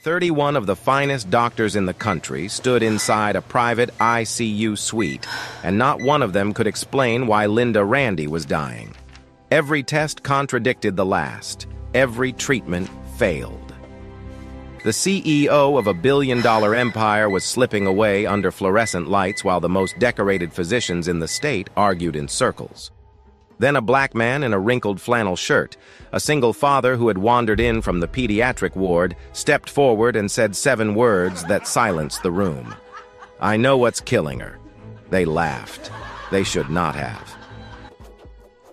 31 of the finest doctors in the country stood inside a private ICU suite, and not one of them could explain why Linda Randy was dying. Every test contradicted the last. Every treatment failed. The CEO of a billion-dollar empire was slipping away under fluorescent lights while the most decorated physicians in the state argued in circles. Then a black man in a wrinkled flannel shirt, a single father who had wandered in from the pediatric ward, stepped forward and said 7 words that silenced the room. "I know what's killing her." They laughed. They should not have.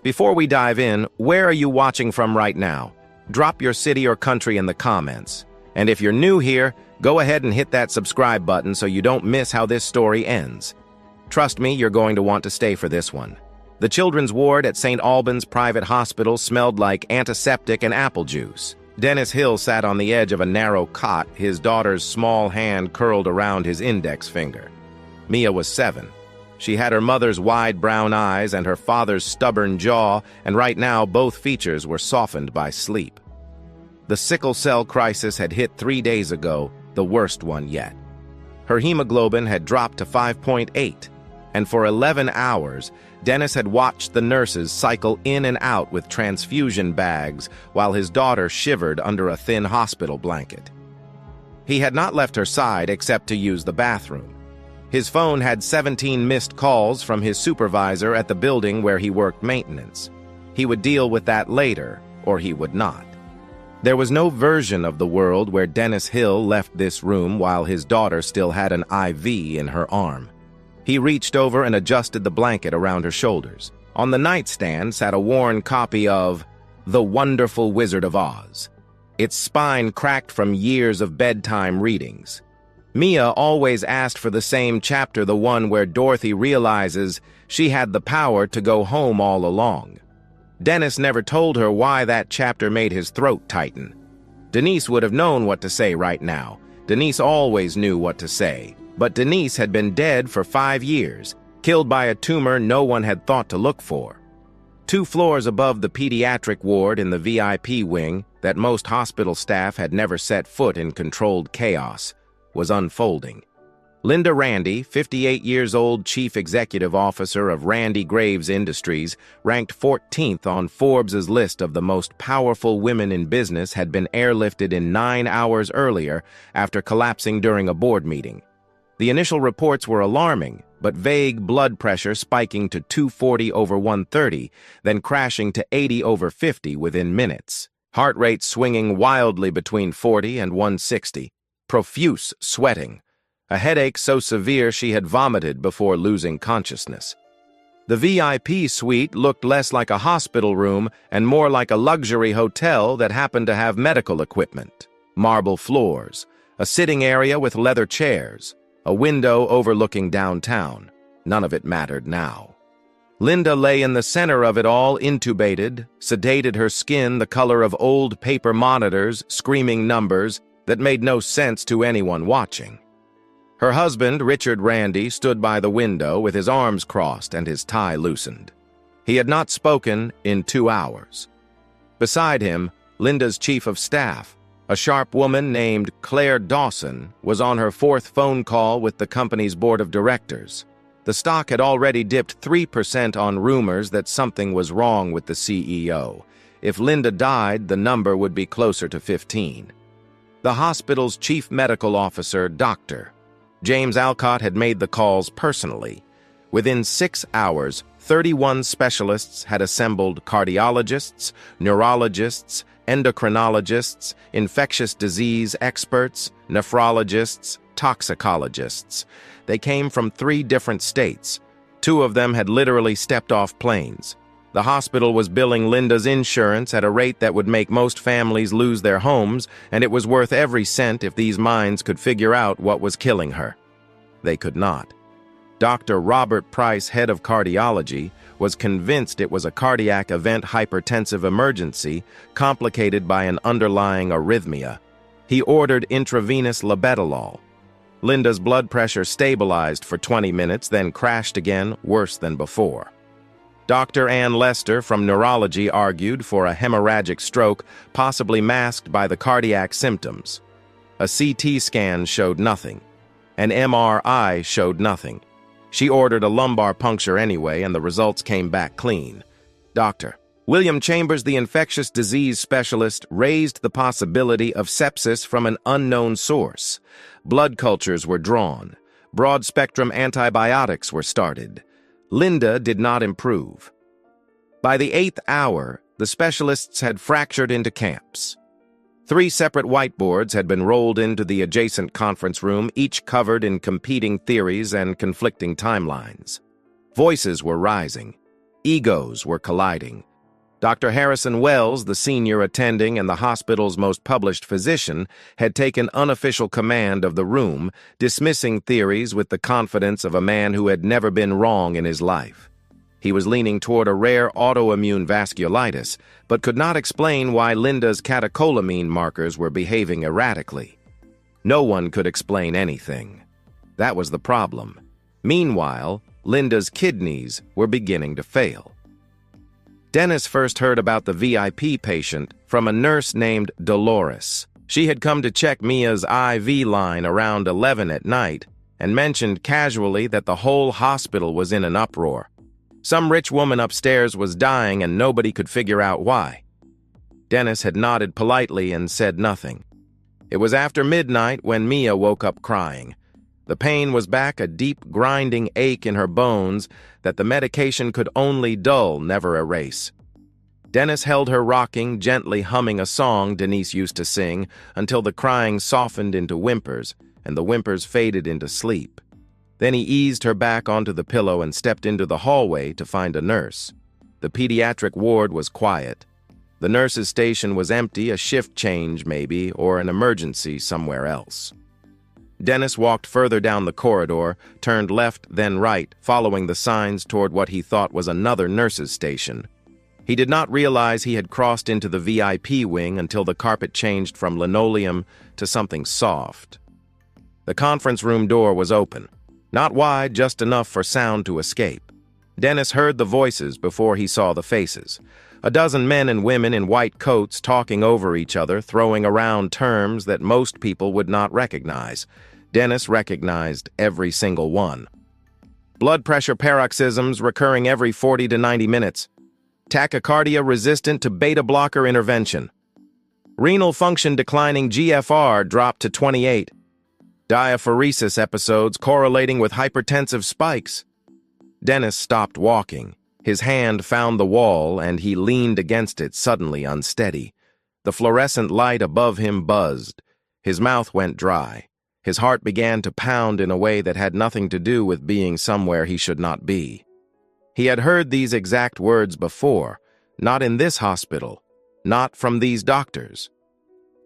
Before we dive in, where are you watching from right now? Drop your city or country in the comments. And if you're new here, go ahead and hit that subscribe button so you don't miss how this story ends. Trust me, you're going to want to stay for this one. The children's ward at St. Albans Private Hospital smelled like antiseptic and apple juice. Dennis Hill sat on the edge of a narrow cot, his daughter's small hand curled around his index finger. Mia was 7. She had her mother's wide brown eyes and her father's stubborn jaw, and right now both features were softened by sleep. The sickle cell crisis had hit 3 days ago, the worst one yet. Her hemoglobin had dropped to 5.8, and for 11 hours, Dennis had watched the nurses cycle in and out with transfusion bags while his daughter shivered under a thin hospital blanket. He had not left her side except to use the bathroom. His phone had 17 missed calls from his supervisor at the building where he worked maintenance. He would deal with that later, or he would not. There was no version of the world where Dennis Hill left this room while his daughter still had an IV in her arm. He reached over and adjusted the blanket around her shoulders. On the nightstand sat a worn copy of The Wonderful Wizard of Oz. Its spine cracked from years of bedtime readings. Mia always asked for the same chapter, the one where Dorothy realizes she had the power to go home all along. Dennis never told her why that chapter made his throat tighten. Denise would have known what to say right now. Denise always knew what to say. But Denise had been dead for 5 years, killed by a tumor no one had thought to look for. 2 floors above the pediatric ward in the VIP wing that most hospital staff had never set foot in controlled chaos was unfolding. Linda Randy, 58 years old chief executive officer of Randy Graves Industries, ranked 14th on Forbes' list of the most powerful women in business, had been airlifted in 9 hours earlier after collapsing during a board meeting. The initial reports were alarming, but vague blood pressure spiking to 240/130, then crashing to 80/50 within minutes. Heart rate swinging wildly between 40 and 160. Profuse sweating. A headache so severe she had vomited before losing consciousness. The VIP suite looked less like a hospital room and more like a luxury hotel that happened to have medical equipment. Marble floors, a sitting area with leather chairs, a window overlooking downtown. None of it mattered now. Linda lay in the center of it all, intubated, sedated, her skin the color of old paper monitors, screaming numbers that made no sense to anyone watching. Her husband, Richard Randy, stood by the window with his arms crossed and his tie loosened. He had not spoken in 2 hours. Beside him, Linda's chief of staff, a sharp woman named Claire Dawson, was on her 4th phone call with the company's board of directors. The stock had already dipped 3% on rumors that something was wrong with the CEO. If Linda died, the number would be closer to 15. The hospital's chief medical officer, Dr. James Alcott, had made the calls personally. Within 6 hours, 31 specialists had assembled: cardiologists, neurologists, endocrinologists, infectious disease experts, nephrologists, toxicologists. They came from 3 different states. 2 of them had literally stepped off planes. The hospital was billing Linda's insurance at a rate that would make most families lose their homes, and it was worth every cent if these minds could figure out what was killing her. They could not. Dr. Robert Price, head of cardiology, was convinced it was a cardiac event hypertensive emergency complicated by an underlying arrhythmia. He ordered intravenous labetalol. Linda's blood pressure stabilized for 20 minutes, then crashed again, worse than before. Dr. Ann Lester from neurology argued for a hemorrhagic stroke, possibly masked by the cardiac symptoms. A CT scan showed nothing. An MRI showed nothing. She ordered a lumbar puncture anyway, and the results came back clean. Dr. William Chambers, the infectious disease specialist, raised the possibility of sepsis from an unknown source. Blood cultures were drawn. Broad-spectrum antibiotics were started. Linda did not improve. By the 8th hour, the specialists had fractured into camps. 3 separate whiteboards had been rolled into the adjacent conference room, each covered in competing theories and conflicting timelines. Voices were rising. Egos were colliding. Dr. Harrison Wells, the senior attending and the hospital's most published physician, had taken unofficial command of the room, dismissing theories with the confidence of a man who had never been wrong in his life. He was leaning toward a rare autoimmune vasculitis, but could not explain why Linda's catecholamine markers were behaving erratically. No one could explain anything. That was the problem. Meanwhile, Linda's kidneys were beginning to fail. Dennis first heard about the VIP patient from a nurse named Dolores. She had come to check Mia's IV line around 11 at night and mentioned casually that the whole hospital was in an uproar. Some rich woman upstairs was dying and nobody could figure out why. Dennis had nodded politely and said nothing. It was after midnight when Mia woke up crying. The pain was back, a deep, grinding ache in her bones that the medication could only dull, never erase. Dennis held her rocking, gently humming a song Denise used to sing until the crying softened into whimpers and the whimpers faded into sleep. Then he eased her back onto the pillow and stepped into the hallway to find a nurse. The pediatric ward was quiet. The nurse's station was empty, a shift change maybe, or an emergency somewhere else. Dennis walked further down the corridor, turned left, then right, following the signs toward what he thought was another nurse's station. He did not realize he had crossed into the VIP wing until the carpet changed from linoleum to something soft. The conference room door was open. Not wide, just enough for sound to escape. Dennis heard the voices before he saw the faces. A dozen men and women in white coats talking over each other, throwing around terms that most people would not recognize. Dennis recognized every single one. Blood pressure paroxysms recurring every 40 to 90 minutes. Tachycardia resistant to beta blocker intervention. Renal function declining, GFR dropped to 28. Diaphoresis episodes correlating with hypertensive spikes. Dennis stopped walking. His hand found the wall and he leaned against it, suddenly unsteady. The fluorescent light above him buzzed. His mouth went dry. His heart began to pound in a way that had nothing to do with being somewhere he should not be. He had heard these exact words before, not in this hospital, not from these doctors.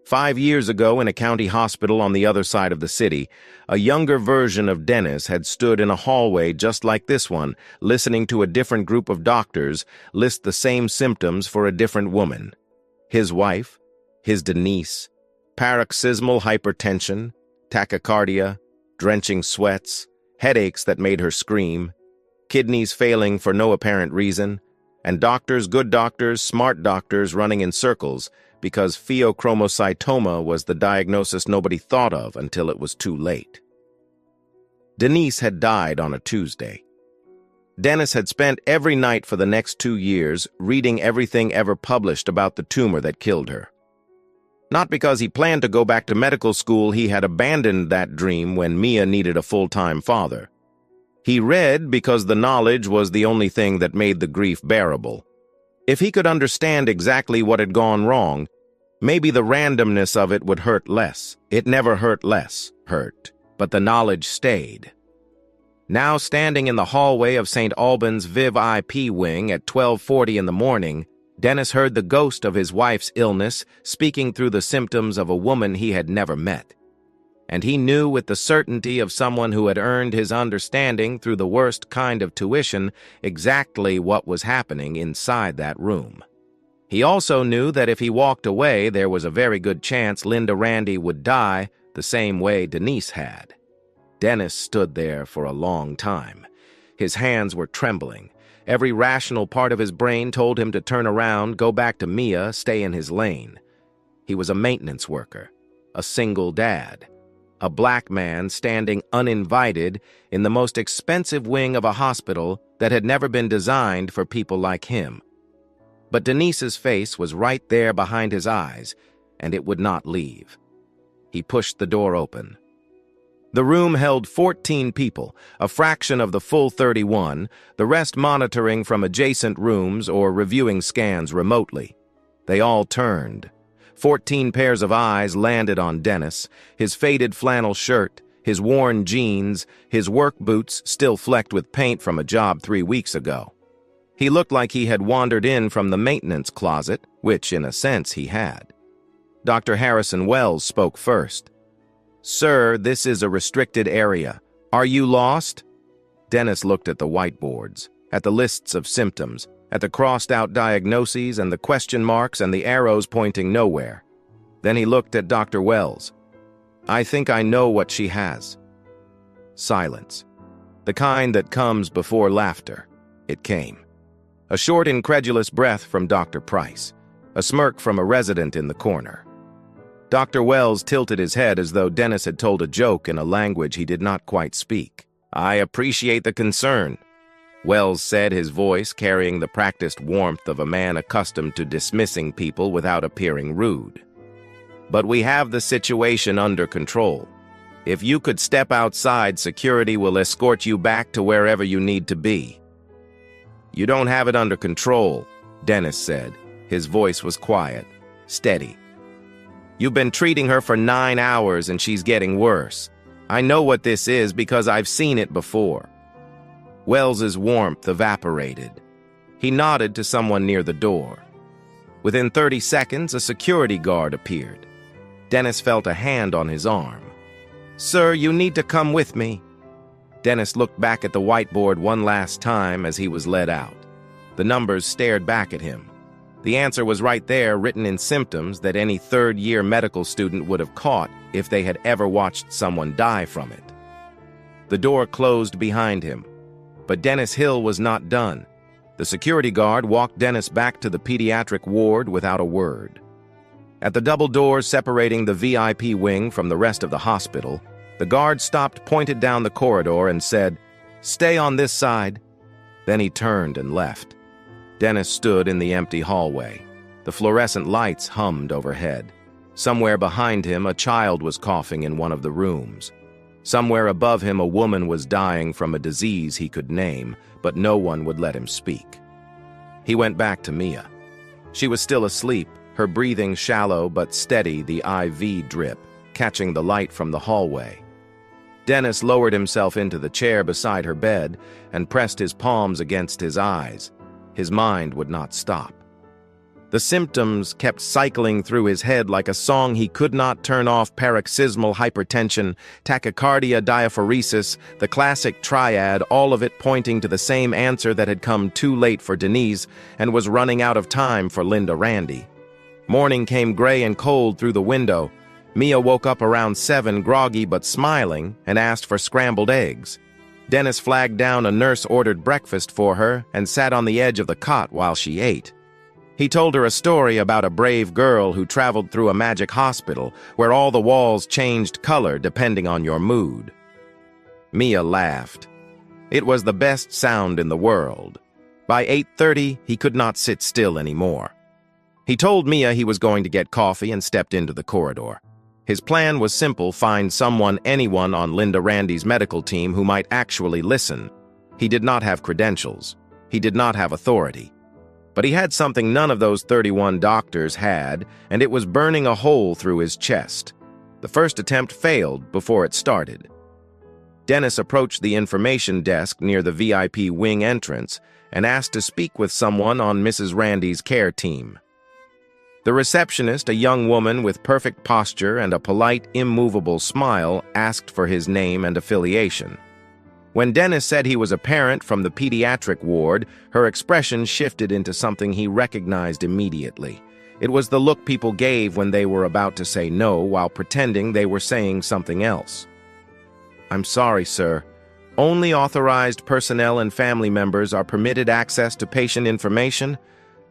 5 years ago, in a county hospital on the other side of the city, a younger version of Dennis had stood in a hallway just like this one, listening to a different group of doctors list the same symptoms for a different woman. His wife, his Denise, paroxysmal hypertension, tachycardia, drenching sweats, headaches that made her scream, kidneys failing for no apparent reason, and doctors, good doctors, smart doctors running in circles because pheochromocytoma was the diagnosis nobody thought of until it was too late. Denise had died on a Tuesday. Dennis had spent every night for the next 2 years reading everything ever published about the tumor that killed her. Not because he planned to go back to medical school, he had abandoned that dream when Mia needed a full-time father. He read because the knowledge was the only thing that made the grief bearable. If he could understand exactly what had gone wrong, maybe the randomness of it would hurt less. It never hurt less, but the knowledge stayed. Now standing in the hallway of St. Albans Viv IP wing at 12:40 in the morning, Dennis heard the ghost of his wife's illness speaking through the symptoms of a woman he had never met. And he knew with the certainty of someone who had earned his understanding through the worst kind of tuition exactly what was happening inside that room. He also knew that if he walked away, there was a very good chance Linda Randy would die the same way Denise had. Dennis stood there for a long time. His hands were trembling. Every rational part of his brain told him to turn around, go back to Mia, stay in his lane. He was a maintenance worker. a single dad. A black man standing uninvited in the most expensive wing of a hospital that had never been designed for people like him. But Denise's face was right there behind his eyes, and it would not leave. He pushed the door open. The room held 14 people, a fraction of the full 31, the rest monitoring from adjacent rooms or reviewing scans remotely. They all turned. 14 pairs of eyes landed on Dennis, his faded flannel shirt, his worn jeans, his work boots still flecked with paint from a job 3 weeks ago. He looked like he had wandered in from the maintenance closet, which in a sense he had. Dr. Harrison Wells spoke first. "Sir, this is a restricted area. Are you lost?" Dennis looked at the whiteboards, at the lists of symptoms, at the crossed-out diagnoses and the question marks and the arrows pointing nowhere. Then he looked at Dr. Wells. "I think I know what she has." Silence. The kind that comes before laughter. It came. A short, incredulous breath from Dr. Price. A smirk from a resident in the corner. Dr. Wells tilted his head as though Dennis had told a joke in a language he did not quite speak. "I appreciate the concern," Wells said, his voice carrying the practiced warmth of a man accustomed to dismissing people without appearing rude. "But we have the situation under control. If you could step outside, security will escort you back to wherever you need to be." "You don't have it under control," Dennis said. His voice was quiet, steady. "You've been treating her for 9 hours and she's getting worse. I know what this is because I've seen it before." Wells's warmth evaporated. He nodded to someone near the door. Within 30 seconds, a security guard appeared. Dennis felt a hand on his arm. "Sir, you need to come with me." Dennis looked back at the whiteboard one last time as he was led out. The numbers stared back at him. The answer was right there, written in symptoms that any third-year medical student would have caught if they had ever watched someone die from it. The door closed behind him. But Dennis Hill was not done. The security guard walked Dennis back to the pediatric ward without a word. At the double doors separating the VIP wing from the rest of the hospital, the guard stopped, pointed down the corridor, and said, "Stay on this side." Then he turned and left. Dennis stood in the empty hallway. The fluorescent lights hummed overhead. Somewhere behind him, a child was coughing in one of the rooms. Somewhere above him, a woman was dying from a disease he could name, but no one would let him speak. He went back to Mia. She was still asleep, her breathing shallow but steady, the IV drip, catching the light from the hallway. Dennis lowered himself into the chair beside her bed and pressed his palms against his eyes. His mind would not stop. The symptoms kept cycling through his head like a song he could not turn off: paroxysmal hypertension, tachycardia, diaphoresis, the classic triad, all of it pointing to the same answer that had come too late for Denise and was running out of time for Linda Randy. Morning came gray and cold through the window. Mia woke up around 7, groggy but smiling, and asked for scrambled eggs. Dennis flagged down a nurse-ordered breakfast for her and sat on the edge of the cot while she ate. He told her a story about a brave girl who traveled through a magic hospital where all the walls changed color depending on your mood. Mia laughed. It was the best sound in the world. By 8:30, he could not sit still anymore. He told Mia he was going to get coffee and stepped into the corridor. His plan was simple: find anyone on Linda Randy's medical team who might actually listen. He did not have credentials. He did not have authority. But he had something none of those 31 doctors had, and it was burning a hole through his chest. The first attempt failed before it started. Dennis approached the information desk near the VIP wing entrance and asked to speak with someone on Mrs. Randy's care team. The receptionist, a young woman with perfect posture and a polite, immovable smile, asked for his name and affiliation. When Dennis said he was a parent from the pediatric ward, her expression shifted into something he recognized immediately. It was the look people gave when they were about to say no while pretending they were saying something else. "I'm sorry, sir. Only authorized personnel and family members are permitted access to patient information.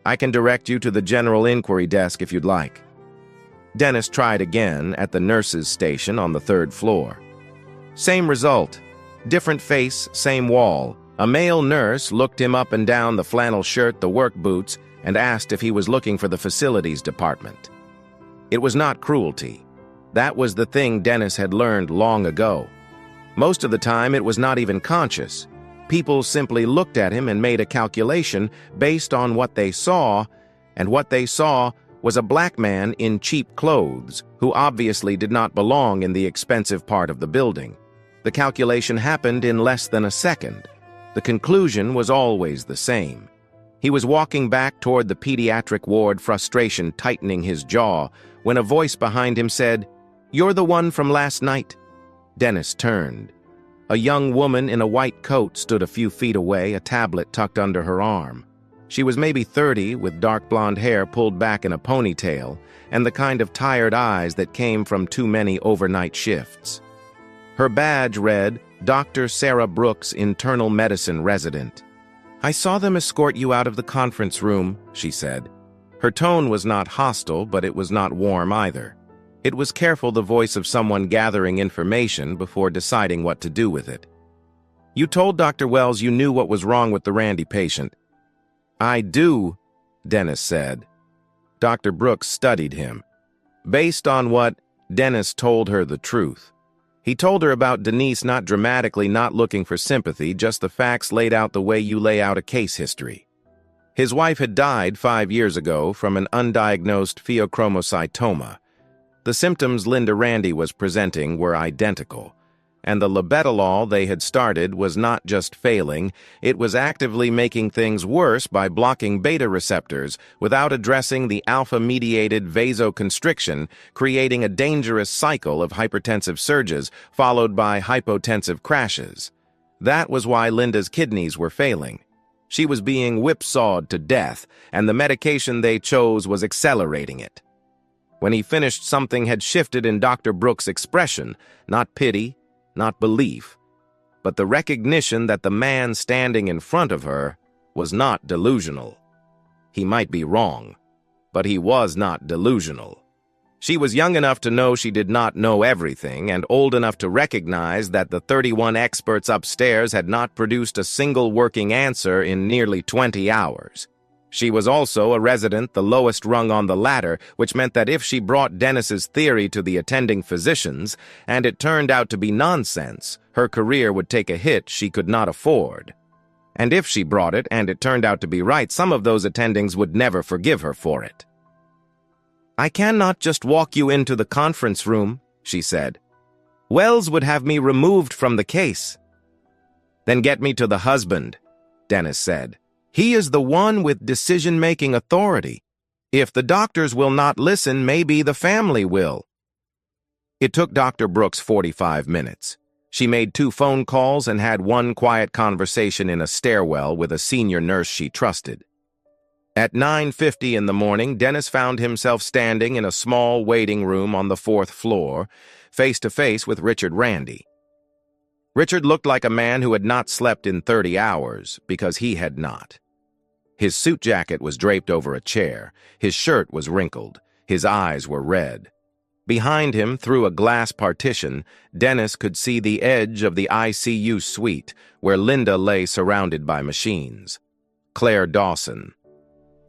I can direct you to the general inquiry desk if you'd like." Dennis tried again at the nurse's station on the 3rd floor. Same result. Different face, same wall. A male nurse looked him up and down the flannel shirt, the work boots, and asked if he was looking for the facilities department. It was not cruelty. That was the thing Dennis had learned long ago. Most of the time, it was not even conscious. People simply looked at him and made a calculation based on what they saw, and what they saw was a black man in cheap clothes who obviously did not belong in the expensive part of the building. The calculation happened in less than a second. The conclusion was always the same. He was walking back toward the pediatric ward, frustration tightening his jaw, when a voice behind him said, "You're the one from last night." Dennis turned. A young woman in a white coat stood a few feet away, a tablet tucked under her arm. She was maybe 30, with dark blonde hair pulled back in a ponytail, and the kind of tired eyes that came from too many overnight shifts. Her badge read, Dr. Sarah Brooks, internal medicine resident. "I saw them escort you out of the conference room," she said. Her tone was not hostile, but it was not warm either. It was careful, the voice of someone gathering information before deciding what to do with it. "You told Dr. Wells you knew what was wrong with the Randy patient." "I do," Dennis said. Dr. Brooks studied him. Based on what, Dennis told her the truth. He told her about Denise not dramatically not looking for sympathy, just the facts laid out the way you lay out a case history. His wife had died 5 years ago from an undiagnosed pheochromocytoma. The symptoms Linda Randy was presenting were identical, and the labetalol they had started was not just failing, it was actively making things worse by blocking beta receptors without addressing the alpha-mediated vasoconstriction, creating a dangerous cycle of hypertensive surges followed by hypotensive crashes. That was why Linda's kidneys were failing. She was being whipsawed to death, and the medication they chose was accelerating it. When he finished, something had shifted in Dr. Brooks' expression, not pity, not belief, but the recognition that the man standing in front of her was not delusional. He might be wrong, but he was not delusional. She was young enough to know she did not know everything, and old enough to recognize that the 31 experts upstairs had not produced a single working answer in nearly 20 hours. She was also a resident, the lowest rung on the ladder, which meant that if she brought Dennis's theory to the attending physicians, and it turned out to be nonsense, her career would take a hit she could not afford. And if she brought it, and it turned out to be right, some of those attendings would never forgive her for it. "I cannot just walk you into the conference room," she said. "Wells would have me removed from the case." "Then get me to the husband," Dennis said. "He is the one with decision-making authority. If the doctors will not listen, maybe the family will." It took Dr. Brooks 45 minutes. She made 2 phone calls and had 1 quiet conversation in a stairwell with a senior nurse she trusted. At 9:50 in the morning, Dennis found himself standing in a small waiting room on the 4th floor, face-to-face with Richard Randy. Richard looked like a man who had not slept in 30 hours, because he had not. His suit jacket was draped over a chair, his shirt was wrinkled, his eyes were red. Behind him, through a glass partition, Dennis could see the edge of the ICU suite, where Linda lay surrounded by machines. Claire Dawson.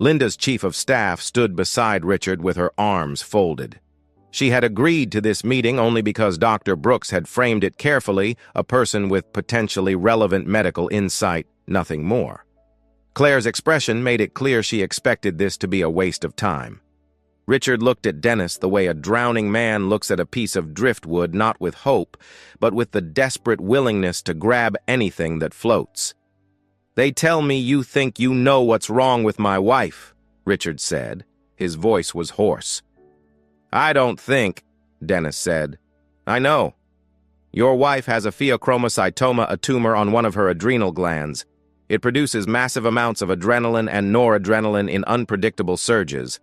Linda's chief of staff stood beside Richard with her arms folded. She had agreed to this meeting only because Dr. Brooks had framed it carefully, a person with potentially relevant medical insight, nothing more. Claire's expression made it clear she expected this to be a waste of time. Richard looked at Dennis the way a drowning man looks at a piece of driftwood, not with hope, but with the desperate willingness to grab anything that floats. "They tell me you think you know what's wrong with my wife," Richard said. His voice was hoarse. "I don't think," Dennis said. "I know. Your wife has a pheochromocytoma, a tumor on one of her adrenal glands. It produces massive amounts of adrenaline and noradrenaline in unpredictable surges.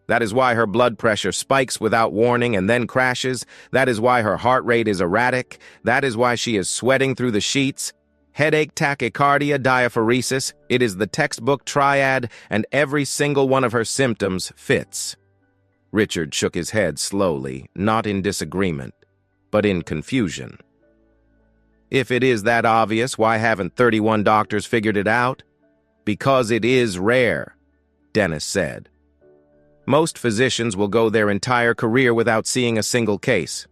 That is why her blood pressure spikes without warning and then crashes. That is why her heart rate is erratic. That is why she is sweating through the sheets. Headache, tachycardia, diaphoresis. It is the textbook triad, and every single one of her symptoms fits." Richard shook his head slowly, not in disagreement, but in confusion. If it is that obvious, why haven't 31 doctors figured it out? Because it is rare, Dennis said. Most physicians will go their entire career without seeing a single case.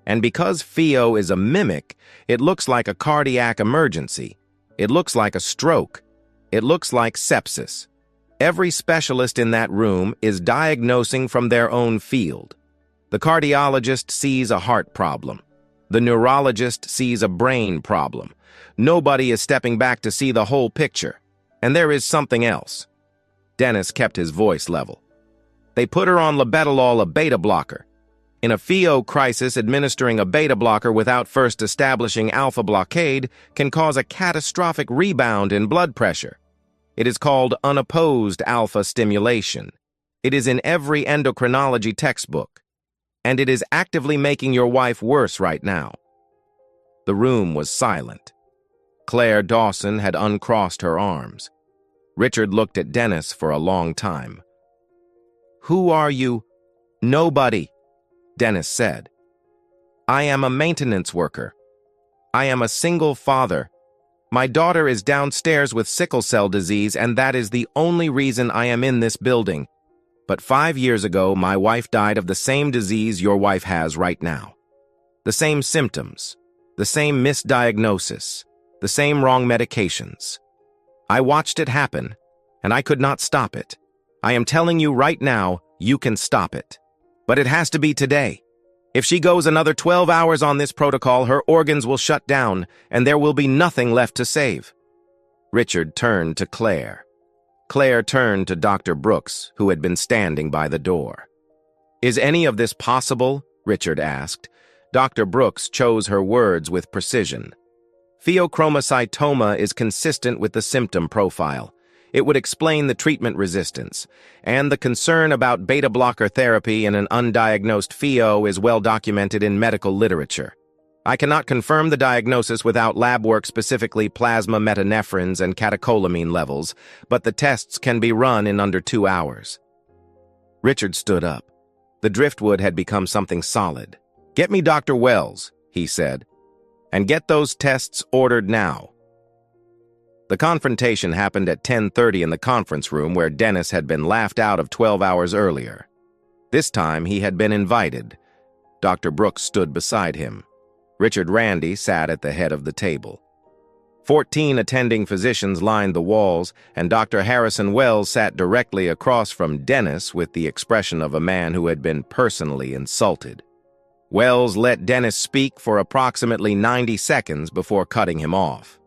And because Theo is a mimic, it looks like a cardiac emergency. It looks like a stroke. It looks like sepsis. Every specialist in that room is diagnosing from their own field. The cardiologist sees a heart problem. The neurologist sees a brain problem. Nobody is stepping back to see the whole picture. And there is something else. Dennis kept his voice level. They put her on labetalol, a beta blocker. In a Theo crisis, administering a beta blocker without first establishing alpha blockade can cause a catastrophic rebound in blood pressure. It is called unopposed alpha stimulation. It is in every endocrinology textbook. And it is actively making your wife worse right now. The room was silent. Claire Dawson had uncrossed her arms. Richard looked at Dennis for a long time. "Who are you?" "Nobody," Dennis said. "I am a maintenance worker. I am a single father. My daughter is downstairs with sickle cell disease, and that is the only reason I am in this building. But 5 years ago, my wife died of the same disease your wife has right now. The same symptoms, the same misdiagnosis, the same wrong medications. I watched it happen, and I could not stop it. I am telling you right now, you can stop it. But it has to be today. If she goes another 12 hours on this protocol, her organs will shut down, and there will be nothing left to save." Richard turned to Claire. Claire turned to Dr. Brooks, who had been standing by the door. "Is any of this possible?" Richard asked. Dr. Brooks chose her words with precision. "Pheochromocytoma is consistent with the symptom profile. It would explain the treatment resistance, and the concern about beta blocker therapy in an undiagnosed Pheo is well documented in medical literature. I cannot confirm the diagnosis without lab work, specifically plasma metanephrines and catecholamine levels, but the tests can be run in under 2 hours." Richard stood up. The driftwood had become something solid. "Get me Dr. Wells," he said, "and get those tests ordered now." The confrontation happened at 10:30 in the conference room where Dennis had been laughed out of 12 hours earlier. This time he had been invited. Dr. Brooks stood beside him. Richard Randy sat at the head of the table. 14 attending physicians lined the walls, and Dr. Harrison Wells sat directly across from Dennis with the expression of a man who had been personally insulted. Wells let Dennis speak for approximately 90 seconds before cutting him off.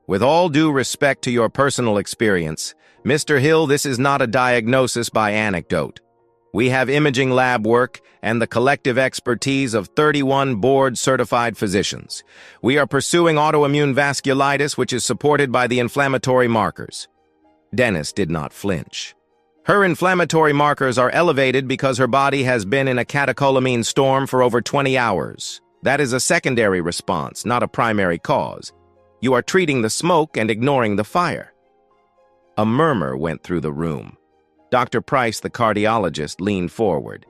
"With all due respect to your personal experience, Mr. Hill, this is not a diagnosis by anecdote. We have imaging lab work and the collective expertise of 31 board-certified physicians. We are pursuing autoimmune vasculitis, which is supported by the inflammatory markers." Dennis did not flinch. "Her inflammatory markers are elevated because her body has been in a catecholamine storm for over 20 hours. That is a secondary response, not a primary cause. You are treating the smoke and ignoring the fire." A murmur went through the room. Dr. Price, the cardiologist, leaned forward.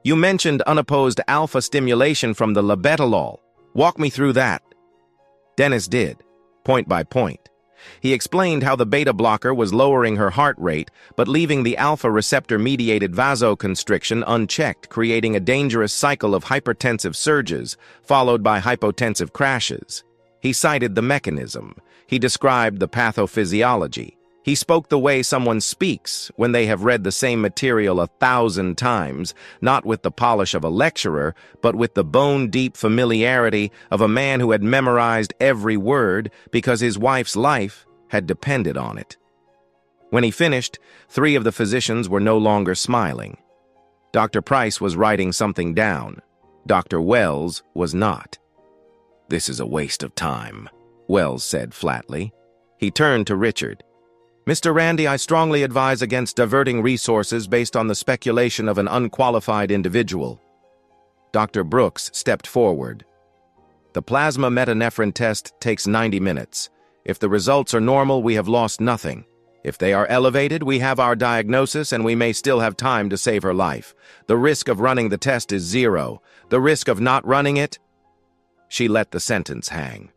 "You mentioned unopposed alpha stimulation from the labetalol. Walk me through that." Dennis did, point by point. He explained how the beta blocker was lowering her heart rate, but leaving the alpha receptor-mediated vasoconstriction unchecked, creating a dangerous cycle of hypertensive surges, followed by hypotensive crashes. He cited the mechanism. He described the pathophysiology. He spoke the way someone speaks when they have read the same material 1,000 times, not with the polish of a lecturer, but with the bone-deep familiarity of a man who had memorized every word because his wife's life had depended on it. When he finished, 3 of the physicians were no longer smiling. Dr. Price was writing something down. Dr. Wells was not. "This is a waste of time," Wells said flatly. He turned to Richard. "Mr. Randy, I strongly advise against diverting resources based on the speculation of an unqualified individual." Dr. Brooks stepped forward. "The plasma metanephrine test takes 90 minutes. If the results are normal, we have lost nothing. If they are elevated, we have our diagnosis and we may still have time to save her life. The risk of running the test is 0. The risk of not running it? She let the sentence hang.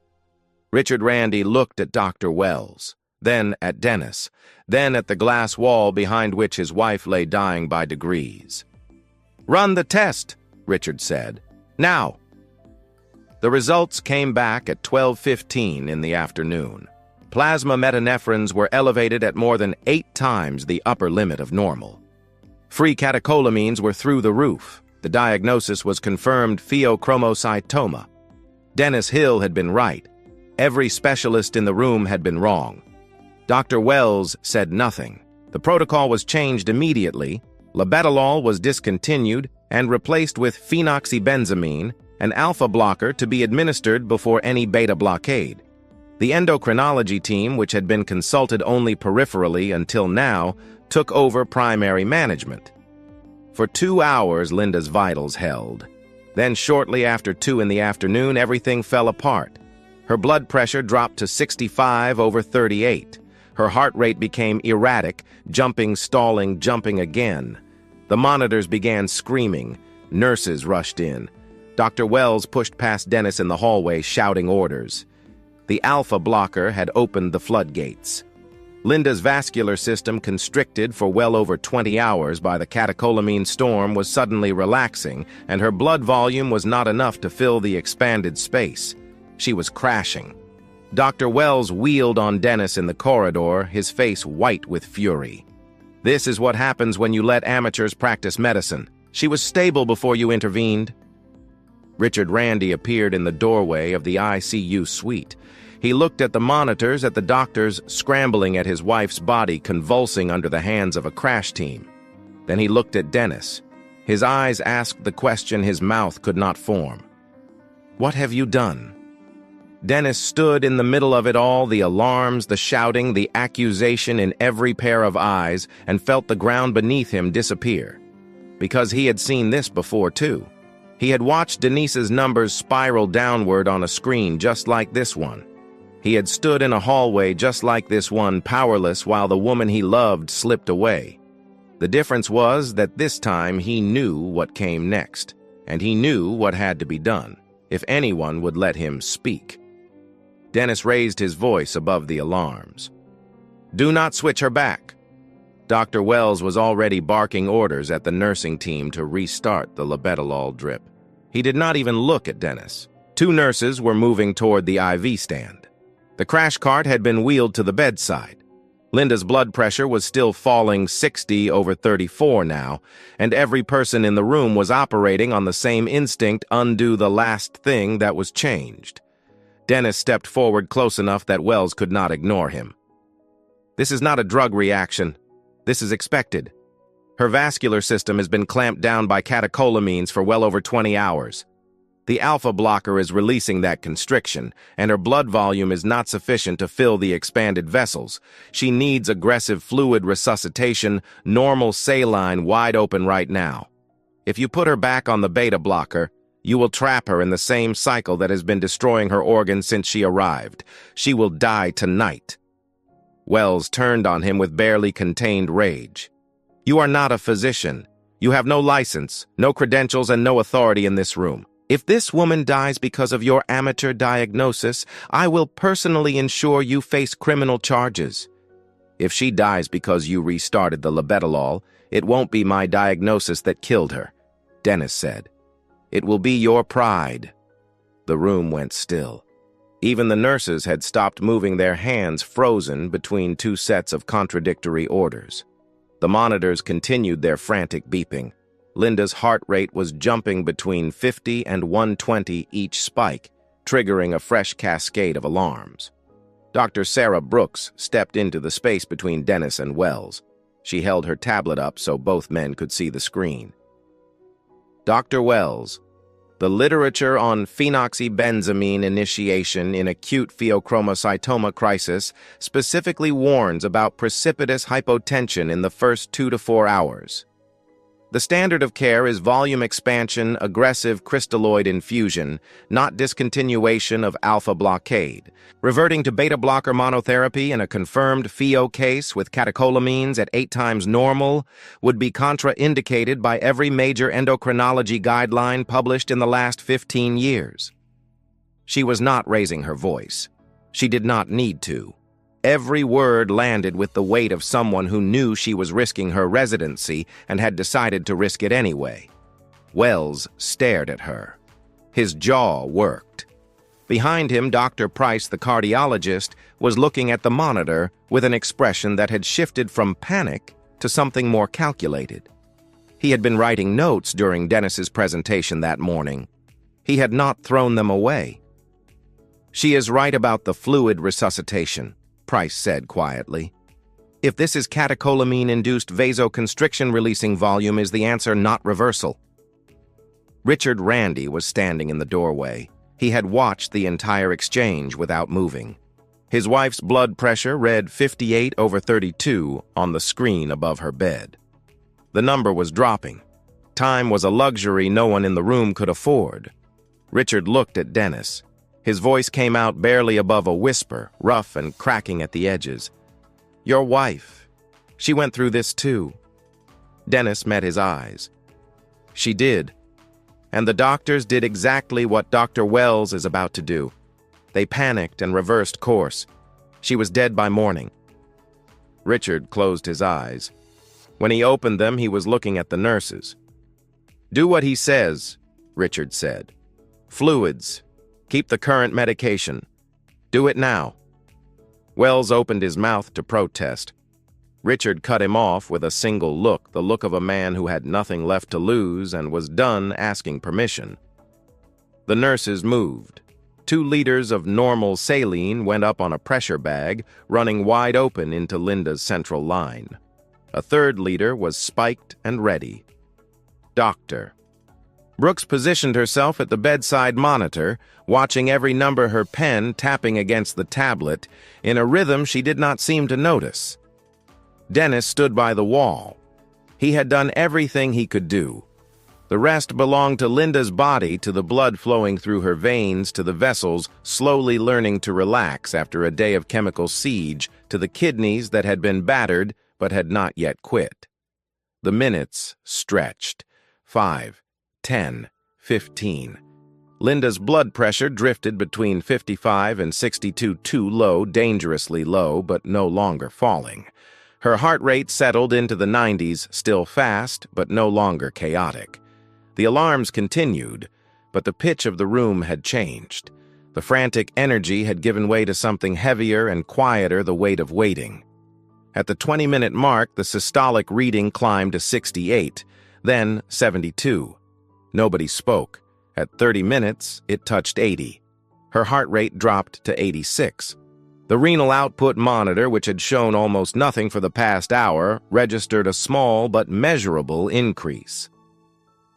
Richard Randy looked at Dr. Wells, then at Dennis, then at the glass wall behind which his wife lay dying by degrees. "Run the test," Richard said. "Now." The results came back at 12:15 in the afternoon. Plasma metanephrines were elevated at more than 8 times the upper limit of normal. Free catecholamines were through the roof. The diagnosis was confirmed pheochromocytoma. Dennis Hill had been right. Every specialist in the room had been wrong. Dr. Wells said nothing. The protocol was changed immediately. Labetalol was discontinued and replaced with phenoxybenzamine, an alpha blocker to be administered before any beta blockade. The endocrinology team, which had been consulted only peripherally until now, took over primary management. For 2 hours, Linda's vitals held. Then shortly after 2 in the afternoon, everything fell apart. Her blood pressure dropped to 65/38. Her heart rate became erratic, jumping, stalling, jumping again. The monitors began screaming. Nurses rushed in. Dr. Wells pushed past Dennis in the hallway, shouting orders. The alpha blocker had opened the floodgates. Linda's vascular system, constricted for well over 20 hours by the catecholamine storm, was suddenly relaxing, and her blood volume was not enough to fill the expanded space. She was crashing. Dr. Wells wheeled on Dennis in the corridor, his face white with fury. "This is what happens when you let amateurs practice medicine. She was stable before you intervened." Richard Randy appeared in the doorway of the ICU suite. He looked at the monitors, at the doctors scrambling at his wife's body, convulsing under the hands of a crash team. Then he looked at Dennis. His eyes asked the question his mouth could not form. "What have you done?" Dennis stood in the middle of it all, the alarms, the shouting, the accusation in every pair of eyes, and felt the ground beneath him disappear. Because he had seen this before, too. He had watched Denise's numbers spiral downward on a screen just like this one. He had stood in a hallway just like this one, powerless, while the woman he loved slipped away. The difference was that this time he knew what came next, and he knew what had to be done, if anyone would let him speak. Dennis raised his voice above the alarms. "Do not switch her back." Dr. Wells was already barking orders at the nursing team to restart the labetalol drip. He did not even look at Dennis. 2 nurses were moving toward the IV stand. The crash cart had been wheeled to the bedside. Linda's blood pressure was still falling 60/34 now, and every person in the room was operating on the same instinct: undo the last thing that was changed. Dennis stepped forward close enough that Wells could not ignore him. "This is not a drug reaction. This is expected. Her vascular system has been clamped down by catecholamines for well over 20 hours. The alpha blocker is releasing that constriction, and her blood volume is not sufficient to fill the expanded vessels. She needs aggressive fluid resuscitation, normal saline wide open right now. If you put her back on the beta blocker, you will trap her in the same cycle that has been destroying her organs since she arrived. She will die tonight." Wells turned on him with barely contained rage. "You are not a physician. You have no license, no credentials, and no authority in this room. If this woman dies because of your amateur diagnosis, I will personally ensure you face criminal charges. If she dies because you restarted the labetalol, it won't be my diagnosis that killed her," Dennis said. "It will be your pride." The room went still. Even the nurses had stopped moving, their hands frozen between 2 sets of contradictory orders. The monitors continued their frantic beeping. Linda's heart rate was jumping between 50 and 120 each spike, triggering a fresh cascade of alarms. Dr. Sarah Brooks stepped into the space between Dennis and Wells. She held her tablet up so both men could see the screen. "Dr. Wells, the literature on phenoxybenzamine initiation in acute pheochromocytoma crisis specifically warns about precipitous hypotension in the first 2 to 4 hours. The standard of care is volume expansion, aggressive crystalloid infusion, not discontinuation of alpha blockade. Reverting to beta blocker monotherapy in a confirmed FeO case with catecholamines at 8 times normal would be contraindicated by every major endocrinology guideline published in the last 15 years. She was not raising her voice. She did not need to. Every word landed with the weight of someone who knew she was risking her residency and had decided to risk it anyway. Wells stared at her. His jaw worked. Behind him, Dr. Price, the cardiologist, was looking at the monitor with an expression that had shifted from panic to something more calculated. He had been writing notes during Dennis's presentation that morning. He had not thrown them away. "She is right about the fluid resuscitation," Price said quietly. "If this is catecholamine-induced vasoconstriction-releasing volume, is the answer not reversal?" Richard Randy was standing in the doorway. He had watched the entire exchange without moving. His wife's blood pressure read 58/32 on the screen above her bed. The number was dropping. Time was a luxury no one in the room could afford. Richard looked at Dennis. His voice came out barely above a whisper, rough and cracking at the edges. "Your wife. She went through this too." Dennis met his eyes. "She did. And the doctors did exactly what Dr. Wells is about to do. They panicked and reversed course. She was dead by morning." Richard closed his eyes. When he opened them, he was looking at the nurses. "Do what he says," Richard said. "Fluids. Keep the current medication. Do it now." Wells opened his mouth to protest. Richard cut him off with a single look, the look of a man who had nothing left to lose and was done asking permission. The nurses moved. 2 liters of normal saline went up on a pressure bag, running wide open into Linda's central line. A 3rd liter was spiked and ready. "Doctor." Brooks positioned herself at the bedside monitor, watching every number her pen tapping against the tablet in a rhythm she did not seem to notice. Dennis stood by the wall. He had done everything he could do. The rest belonged to Linda's body, to the blood flowing through her veins, to the vessels slowly learning to relax after a day of chemical siege, to the kidneys that had been battered but had not yet quit. The minutes stretched. 5, 10, 15. Linda's blood pressure drifted between 55 and 62, too low, dangerously low, but no longer falling. Her heart rate settled into the 90s, still fast, but no longer chaotic. The alarms continued, but the pitch of the room had changed. The frantic energy had given way to something heavier and quieter, the weight of waiting. At the 20-minute mark, the systolic reading climbed to 68, then 72. Nobody spoke. At 30 minutes, it touched 80. Her heart rate dropped to 86. The renal output monitor, which had shown almost nothing for the past hour, registered a small but measurable increase.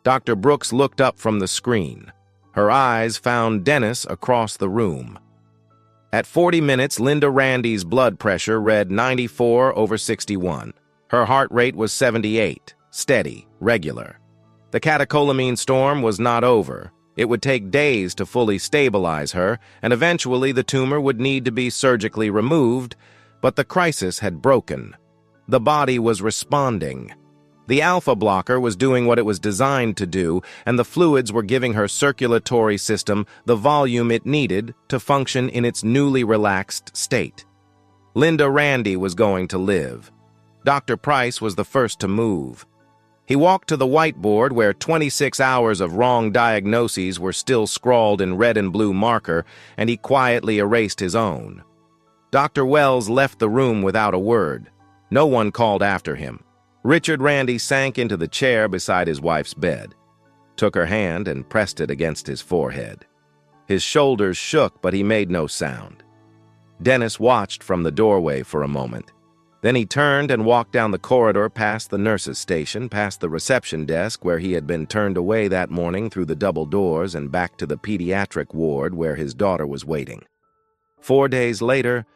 Dr. Brooks looked up from the screen. Her eyes found Dennis across the room. At 40 minutes, Linda Randy's blood pressure read 94/61. Her heart rate was 78, steady, regular. The catecholamine storm was not over. It would take days to fully stabilize her, and eventually the tumor would need to be surgically removed, but the crisis had broken. The body was responding. The alpha blocker was doing what it was designed to do, and the fluids were giving her circulatory system the volume it needed to function in its newly relaxed state. Linda Randy was going to live. Dr. Price was the first to move. He walked to the whiteboard where 26 hours of wrong diagnoses were still scrawled in red and blue marker, and he quietly erased his own. Dr. Wells left the room without a word. No one called after him. Richard Randy sank into the chair beside his wife's bed, took her hand and pressed it against his forehead. His shoulders shook, but he made no sound. Dennis watched from the doorway for a moment. Then he turned and walked down the corridor past the nurse's station, past the reception desk where he had been turned away that morning through the double doors, and back to the pediatric ward where his daughter was waiting. 4 days later,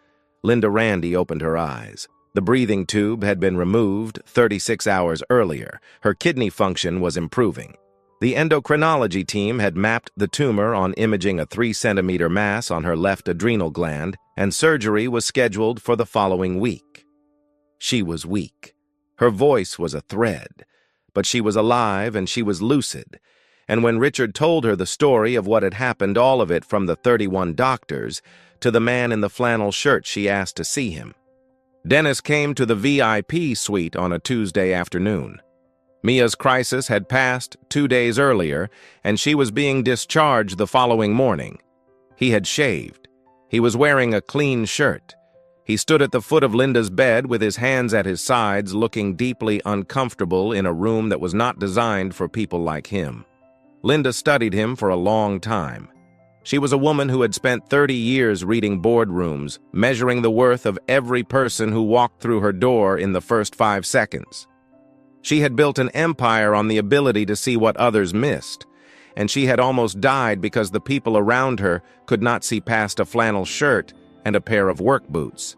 Linda Randy opened her eyes. The breathing tube had been removed 36 hours earlier. Her kidney function was improving. The endocrinology team had mapped the tumor on imaging a 3-centimeter mass on her left adrenal gland, and surgery was scheduled for the following week. She was weak. Her voice was a thread, but she was alive and she was lucid. And when Richard told her the story of what had happened, all of it from the 31 doctors to the man in the flannel shirt she asked to see him. Dennis came to the VIP suite on a Tuesday afternoon. Mia's crisis had passed 2 days earlier, and she was being discharged the following morning. He had shaved. He was wearing a clean shirt. He stood at the foot of Linda's bed with his hands at his sides, looking deeply uncomfortable in a room that was not designed for people like him. Linda studied him for a long time. She was a woman who had spent 30 years reading boardrooms, measuring the worth of every person who walked through her door in the first 5 seconds. She had built an empire on the ability to see what others missed, and she had almost died because the people around her could not see past a flannel shirt and a pair of work boots.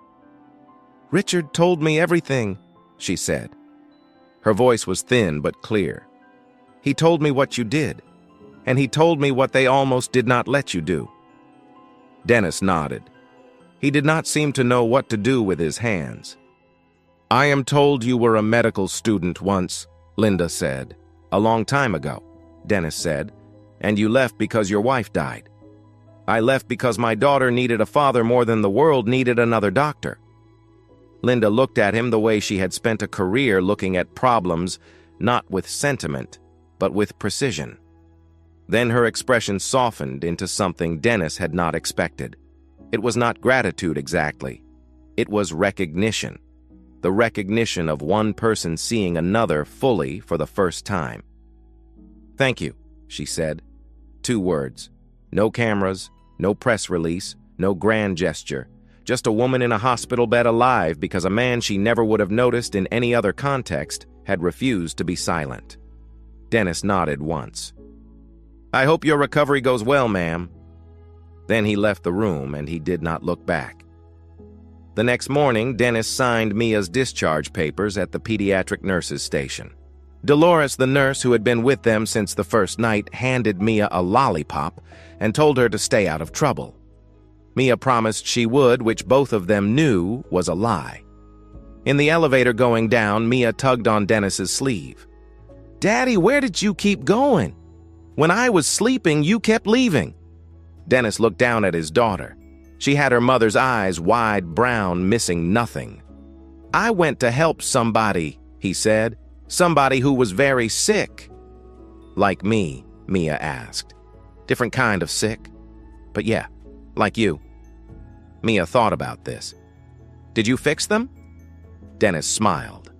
"Richard told me everything," she said. Her voice was thin but clear. "He told me what you did, and he told me what they almost did not let you do." Dennis nodded. He did not seem to know what to do with his hands. "I am told you were a medical student once," Linda said. "A long time ago," Dennis said, "and you left because your wife died." "I left because my daughter needed a father more than the world needed another doctor." Linda looked at him the way she had spent a career looking at problems, not with sentiment, but with precision. Then her expression softened into something Dennis had not expected. It was not gratitude exactly. It was recognition. The recognition of one person seeing another fully for the first time. "Thank you," she said. 2 words. No cameras, no press release, no grand gesture. Just a woman in a hospital bed alive because a man she never would have noticed in any other context had refused to be silent. Dennis nodded once. "I hope your recovery goes well, ma'am." Then he left the room and he did not look back. The next morning, Dennis signed Mia's discharge papers at the pediatric nurse's station. Dolores, the nurse who had been with them since the first night, handed Mia a lollipop and told her to stay out of trouble. Mia promised she would, which both of them knew was a lie. In the elevator going down, Mia tugged on Dennis's sleeve. "Daddy, where did you keep going? When I was sleeping, you kept leaving." Dennis looked down at his daughter. She had her mother's eyes wide brown, missing nothing. "I went to help somebody," he said. "Somebody who was very sick." "Like me?" Mia asked. "Different kind of sick. But yeah, like you." Mia thought about this. "Did you fix them?" Dennis smiled.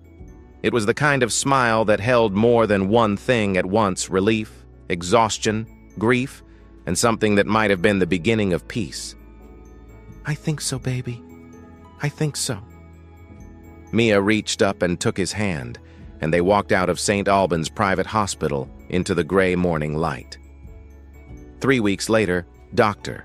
It was the kind of smile that held more than one thing at once: relief, exhaustion, grief, and something that might have been the beginning of peace. "I think so, baby. I think so." Mia reached up and took his hand, and they walked out of St. Albans Private Hospital into the gray morning light. 3 weeks later, Dr.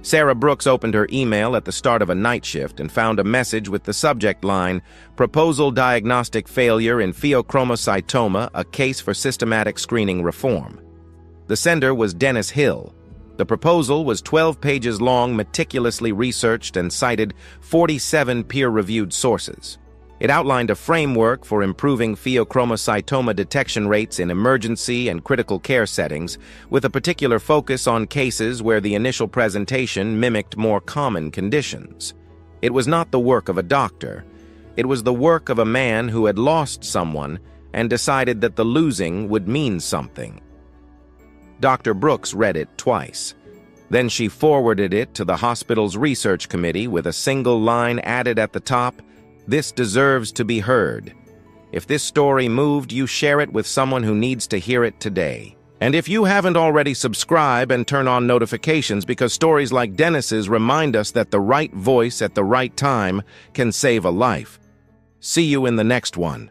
Sarah Brooks opened her email at the start of a night shift and found a message with the subject line, "Proposal Diagnostic Failure in Pheochromocytoma, a Case for Systematic Screening Reform." The sender was Dennis Hill. The proposal was 12 pages long, meticulously researched, and cited 47 peer-reviewed sources. It outlined a framework for improving pheochromocytoma detection rates in emergency and critical care settings, with a particular focus on cases where the initial presentation mimicked more common conditions. It was not the work of a doctor. It was the work of a man who had lost someone and decided that the losing would mean something. Dr. Brooks read it twice. Then she forwarded it to the hospital's research committee with a single line added at the top, "This deserves to be heard. If this story moved you, share it with someone who needs to hear it today. And if you haven't already, subscribe and turn on notifications, because stories like Dennis's remind us that the right voice at the right time can save a life." See you in the next one.